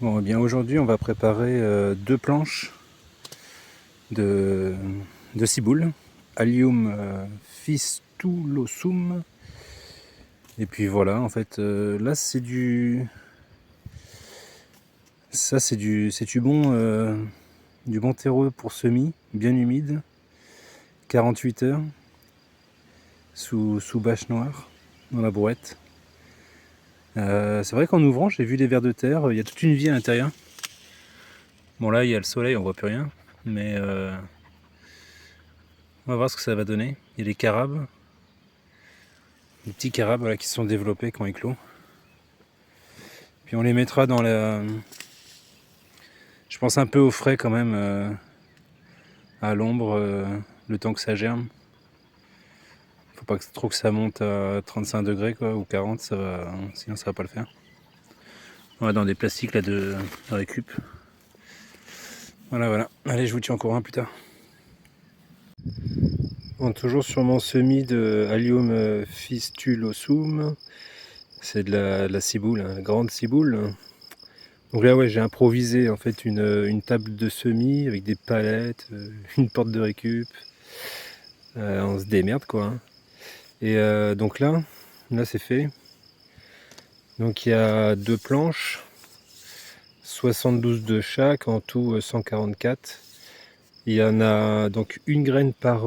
Bon, eh bien aujourd'hui on va préparer deux planches de, de ciboule, Allium fistulosum. Et puis voilà, en fait, là c'est du bon terreau pour semis, bien humide, 48 heures, sous bâche noire, dans la brouette. C'est vrai qu'en ouvrant, j'ai vu des vers de terre, il y a toute une vie à l'intérieur. Bon là, il y a le soleil, on voit plus rien, mais on va voir ce que ça va donner. Il y a des carabes, des petits carabes voilà, qui se sont développés quand éclos. Puis on les mettra dans la... Je pense un peu au frais quand même, à l'ombre, le temps que ça germe. Faut pas trop que ça monte à 35 degrés quoi, ou 40, sinon ça va pas le faire. Voilà, dans des plastiques là de récup. Voilà. Allez, je vous tiens au courant plus tard. Bon, toujours sur mon semis de Allium fistulosum. C'est de la ciboule, hein, grande ciboule. Donc là, ouais, j'ai improvisé en fait une table de semis avec des palettes, une porte de récup. On se démerde quoi, hein. Et donc là c'est fait. Donc il y a deux planches, 72 de chaque, en tout 144. Il y en a donc une graine par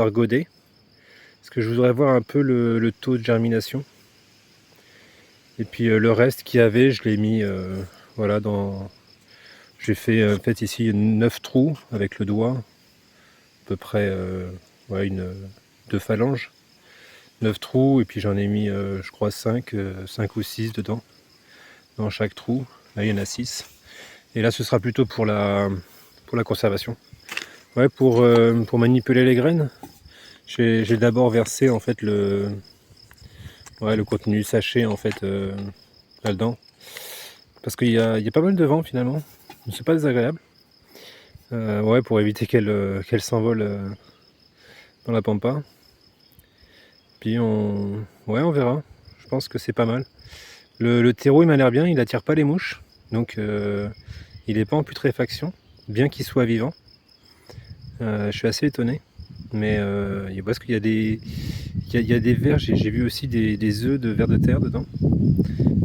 godet. Parce que je voudrais voir un peu le taux de germination. Et puis le reste qu'il y avait, je l'ai mis voilà dans. J'ai fait en fait ici 9 trous avec le doigt, à peu près ouais, deux phalanges. 9 trous, et puis j'en ai mis je crois 5 ou 6 dedans, dans chaque trou. Là il y en a 6. Et là ce sera plutôt pour la conservation. Ouais, pour manipuler les graines, j'ai d'abord versé en fait le contenu du sachet en fait là-dedans. Parce qu'il y a pas mal de vent finalement, c'est pas désagréable. Ouais, pour éviter qu'elle s'envole dans la pampa. Puis on verra. Je pense que c'est pas mal. Le terreau il m'a l'air bien, il attire pas les mouches, donc il n'est pas en putréfaction, bien qu'il soit vivant. Je suis assez étonné, mais parce qu'il y a des vers, j'ai vu aussi des œufs de vers de terre dedans.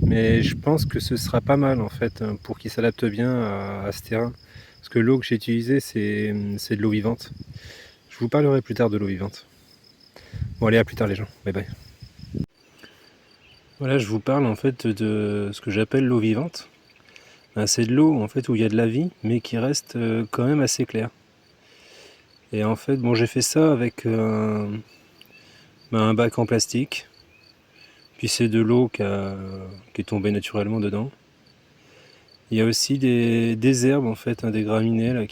Mais je pense que ce sera pas mal en fait pour qu'il s'adapte bien à ce terrain. Parce que l'eau que j'ai utilisée, c'est de l'eau vivante. Je vous parlerai plus tard de l'eau vivante. Bon allez, à plus tard les gens, bye bye. Voilà, je vous parle en fait de ce que j'appelle l'eau vivante. C'est de l'eau en fait où il y a de la vie, mais qui reste quand même assez claire. Et en fait, bon, j'ai fait ça avec un bac en plastique. Puis c'est de l'eau qui est tombée naturellement dedans. Il y a aussi des herbes en fait, hein, des graminées là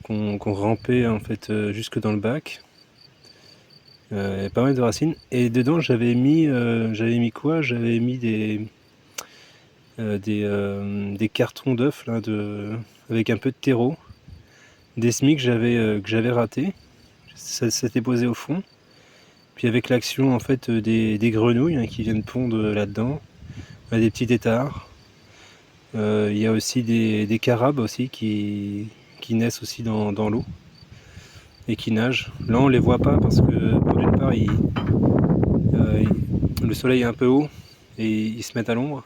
qu'on rampait en fait jusque dans le bac. Il y a pas mal de racines. Et dedans j'avais mis quoi? J'avais mis des cartons d'œufs là avec un peu de terreau, des semis que j'avais ratés. Ça s'était posé au fond. Puis avec l'action en fait des grenouilles hein, qui viennent pondre là-dedans, des petits têtards. Il y a aussi des carabes aussi qui naissent aussi dans l'eau et qui nagent. Là on les voit pas parce que d'une part le soleil est un peu haut et ils se mettent à l'ombre.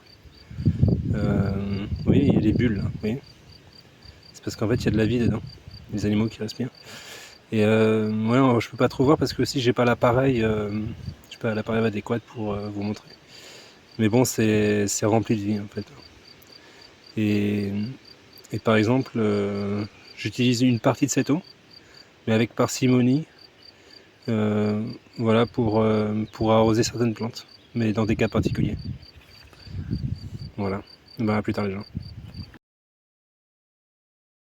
Oui, il y a des bulles, là, oui. C'est parce qu'en fait il y a de la vie dedans, des animaux qui respirent. Et ouais, je peux pas trop voir parce que aussi j'ai pas l'appareil adéquat pour vous montrer. Mais bon, c'est rempli de vie en fait. Et par exemple, j'utilise une partie de cette eau, mais avec parcimonie, voilà, pour arroser certaines plantes, mais dans des cas particuliers. Voilà. Ben, à plus tard les gens.